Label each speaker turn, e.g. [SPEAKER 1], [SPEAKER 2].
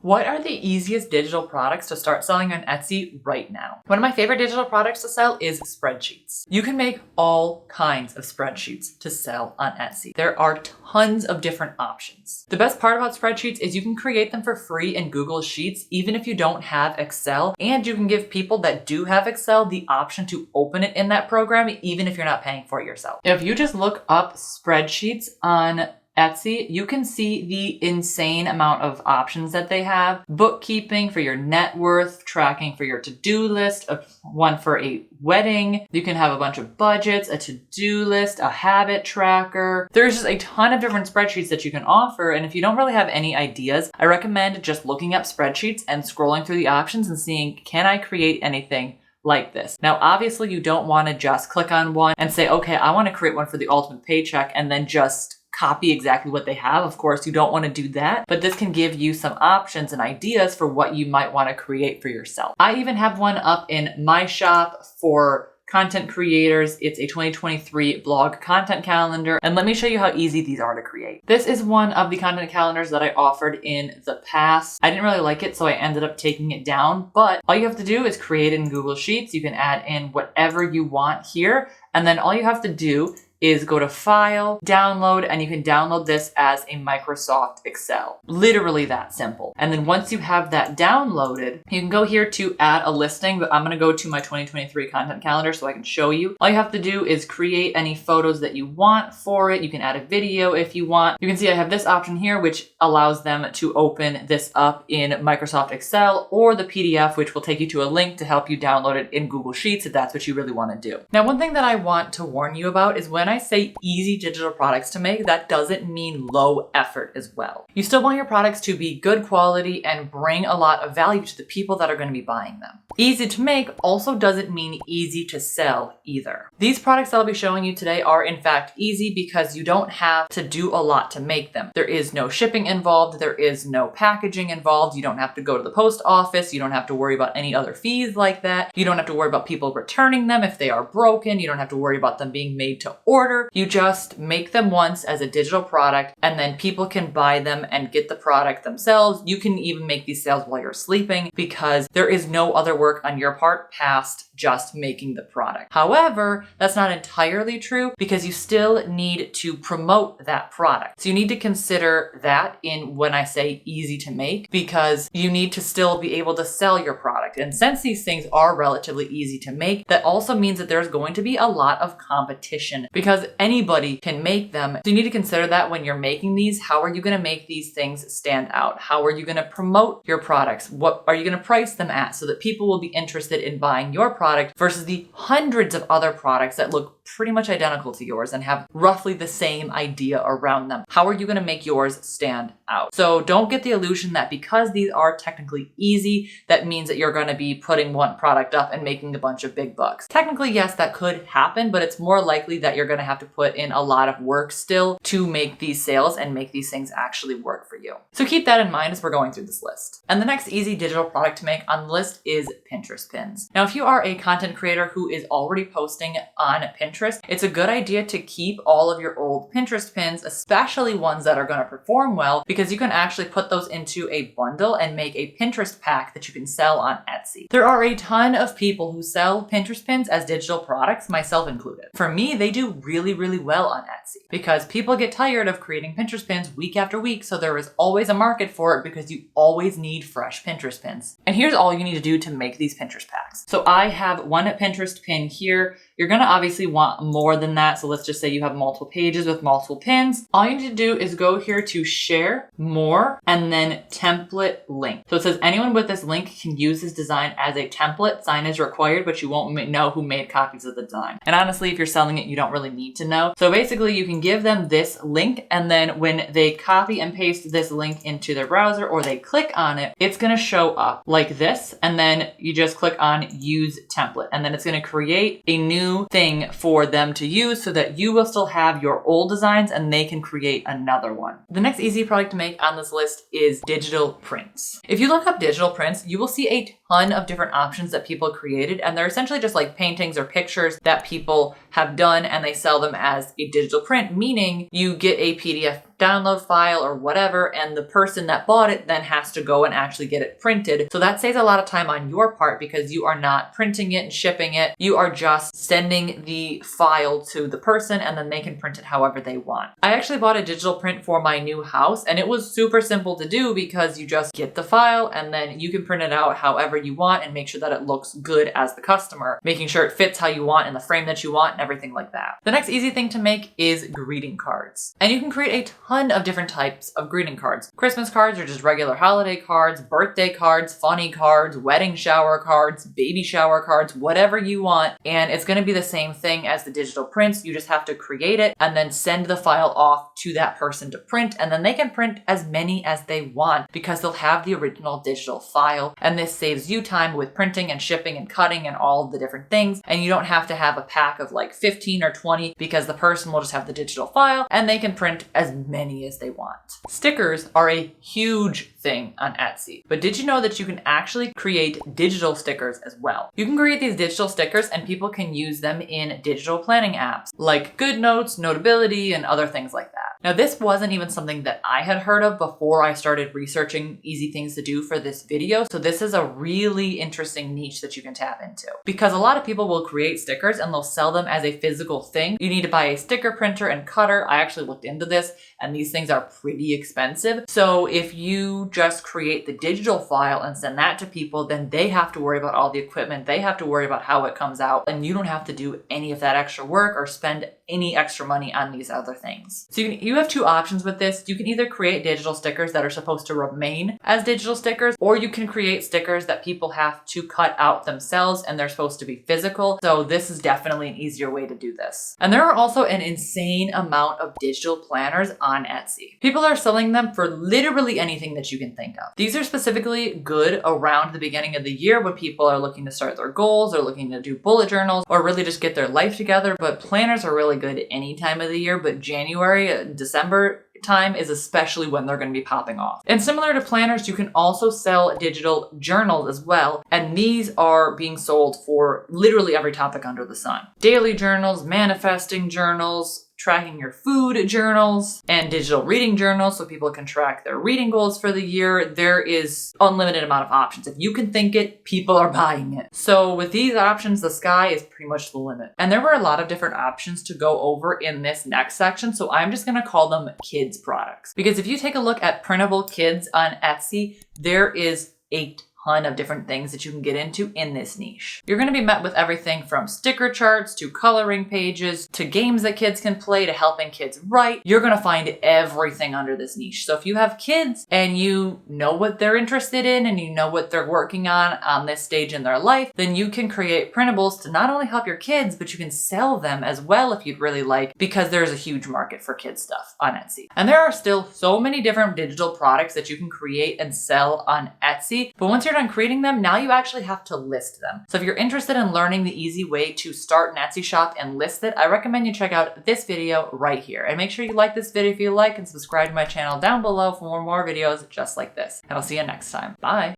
[SPEAKER 1] What are the easiest digital products to start selling on Etsy right now? One of my favorite digital products to sell is spreadsheets. You can make all kinds of spreadsheets to sell on Etsy. There are tons of different options. The best part about spreadsheets is you can create them for free in Google Sheets, even if you don't have Excel, and you can give people that do have Excel the option to open it in that program, even if you're not paying for it yourself. If you just look up spreadsheets on Etsy, you can see the insane amount of options that they have. Bookkeeping for your net worth, tracking for your to-do list, one for a wedding. You can have a bunch of budgets, a to-do list, a habit tracker. There's just a ton of different spreadsheets that you can offer. And if you don't really have any ideas, I recommend just looking up spreadsheets and scrolling through the options and seeing, can I create anything like this? Now, obviously you don't want to just click on one and say, okay, I want to create one for the ultimate paycheck and then just copy exactly what they have. Of course, you don't want to do that, but this can give you some options and ideas for what you might want to create for yourself. I even have one up in my shop for content creators. It's a 2023 blog content calendar. And let me show you how easy these are to create. This is one of the content calendars that I offered in the past. I didn't really like it, so I ended up taking it down, but all you have to do is create it in Google Sheets. You can add in whatever you want here. And then all you have to do is go to File, Download, and you can download this as a Microsoft Excel. Literally that simple. And then once you have that downloaded, you can go here to add a listing, but I'm gonna go to my 2023 content calendar so I can show you. All you have to do is create any photos that you want for it. You can add a video if you want. You can see I have this option here, which allows them to open this up in Microsoft Excel or the PDF, which will take you to a link to help you download it in Google Sheets if that's what you really wanna do. Now, one thing that I want to warn you about is when I say easy digital products to make, that doesn't mean low effort as well. You still want your products to be good quality and bring a lot of value to the people that are going to be buying them. Easy to make also doesn't mean easy to sell either. These products that I'll be showing you today are in fact easy because you don't have to do a lot to make them. There is no shipping involved. There is no packaging involved. You don't have to go to the post office. You don't have to worry about any other fees like that. You don't have to worry about people returning them if they are broken. You don't have to worry about them being made to order. You just make them once as a digital product and then people can buy them and get the product themselves. You can even make these sales while you're sleeping because there is no other work on your part past just making the product. However, that's not entirely true because you still need to promote that product. So you need to consider that in when I say easy to make, because you need to still be able to sell your product. And since these things are relatively easy to make, that also means that there's going to be a lot of competition because anybody can make them. So you need to consider that when you're making these. How are you going to make these things stand out? How are you going to promote your products? What are you going to price them at so that people will be interested in buying your product versus the hundreds of other products that look pretty much identical to yours and have roughly the same idea around them? How are you going to make yours stand out? So don't get the illusion that because these are technically easy, that means that you're going to be putting one product up and making a bunch of big bucks. Technically, yes, that could happen, but it's more likely that you're going to have to put in a lot of work still to make these sales and make these things actually work for you. So keep that in mind as we're going through this list. And the next easy digital product to make on the list is Pinterest pins. Now, if you are a content creator who is already posting on Pinterest, it's a good idea to keep all of your old Pinterest pins, especially ones that are going to perform well, because you can actually put those into a bundle and make a Pinterest pack that you can sell on Etsy. There are a ton of people who sell Pinterest pins as digital products, myself included. For me, they do really, really well on Etsy because people get tired of creating Pinterest pins week after week, so there is always a market for it because you always need fresh Pinterest pins. And here's all you need to do to make these Pinterest packs. So I have one Pinterest pin here. You're going to obviously want more than that. So let's just say you have multiple pages with multiple pins. All you need to do is go here to Share, More, and then Template Link. So it says anyone with this link can use this design as a template. Sign is required, but you won't know who made copies of the design. And honestly, if you're selling it, you don't really need to know. So basically you can give them this link, and then when they copy and paste this link into their browser or they click on it, it's going to show up like this. And then you just click on Use Template, and then it's going to create a new thing for them to use so that you will still have your old designs and they can create another one. The next easy product to make on this list is digital prints. If you look up digital prints, you will see a ton of different options that people created, and they're essentially just like paintings or pictures that people have done, and they sell them as a digital print, meaning you get a PDF download file or whatever, and the person that bought it then has to go and actually get it printed. So that saves a lot of time on your part because you are not printing it and shipping it. You are just sending the file to the person and then they can print it however they want. I actually bought a digital print for my new house, and it was super simple to do because you just get the file and then you can print it out however you want and make sure that it looks good as the customer, making sure it fits how you want in the frame that you want and everything like that. The next easy thing to make is greeting cards. And you can create a ton of different types of greeting cards. Christmas cards are just regular holiday cards, birthday cards, funny cards, wedding shower cards, baby shower cards, whatever you want. And it's going to be the same thing as the digital prints. You just have to create it and then send the file off to that person to print, and then they can print as many as they want because they'll have the original digital file. And this saves you time with printing and shipping and cutting and all of the different things. And you don't have to have a pack of like 15 or 20 because the person will just have the digital file and they can print as many as they want. Stickers are a huge thing on Etsy, but did you know that you can actually create digital stickers as well? You can create these digital stickers and people can use them in digital planning apps like GoodNotes, Notability, and other things like that. Now, this wasn't even something that I had heard of before I started researching easy things to do for this video. So this is a really interesting niche that you can tap into because a lot of people will create stickers and they'll sell them as a physical thing. You need to buy a sticker printer and cutter. I actually looked into this and these things are pretty expensive. So if you just create the digital file and send that to people, then they have to worry about all the equipment. They have to worry about how it comes out, and you don't have to do any of that extra work or spend any extra money on these other things. So you have two options with this. You can either create digital stickers that are supposed to remain as digital stickers, or you can create stickers that people have to cut out themselves and they're supposed to be physical. So this is definitely an easier way to do this. And there are also an insane amount of digital planners on Etsy. People are selling them for literally anything that you can think of. These are specifically good around the beginning of the year when people are looking to start their goals or looking to do bullet journals or really just get their life together. But planners are really good any time of the year, but January, December time is especially when they're going to be popping off. And similar to planners, you can also sell digital journals as well. And these are being sold for literally every topic under the sun. Daily journals, manifesting journals, tracking your food journals, and digital reading journals so people can track their reading goals for the year. There is unlimited amount of options. If you can think it, people are buying it. So with these options, the sky is pretty much the limit. And there were a lot of different options to go over in this next section. So I'm just going to call them kids products. Because if you take a look at printable kids on Etsy, there is a ton of different things that you can get into in this niche. You're going to be met with everything from sticker charts to coloring pages to games that kids can play to helping kids write. You're going to find everything under this niche. So if you have kids and you know what they're interested in and you know what they're working on this stage in their life, then you can create printables to not only help your kids, but you can sell them as well if you'd really like, because there's a huge market for kids stuff on Etsy. And there are still so many different digital products that you can create and sell on Etsy. But once you're done creating them, now you actually have to list them. So if you're interested in learning the easy way to start an Etsy shop and list it, I recommend you check out this video right here. And make sure you like this video if you like, and subscribe to my channel down below for more videos just like this. And I'll see you next time. Bye.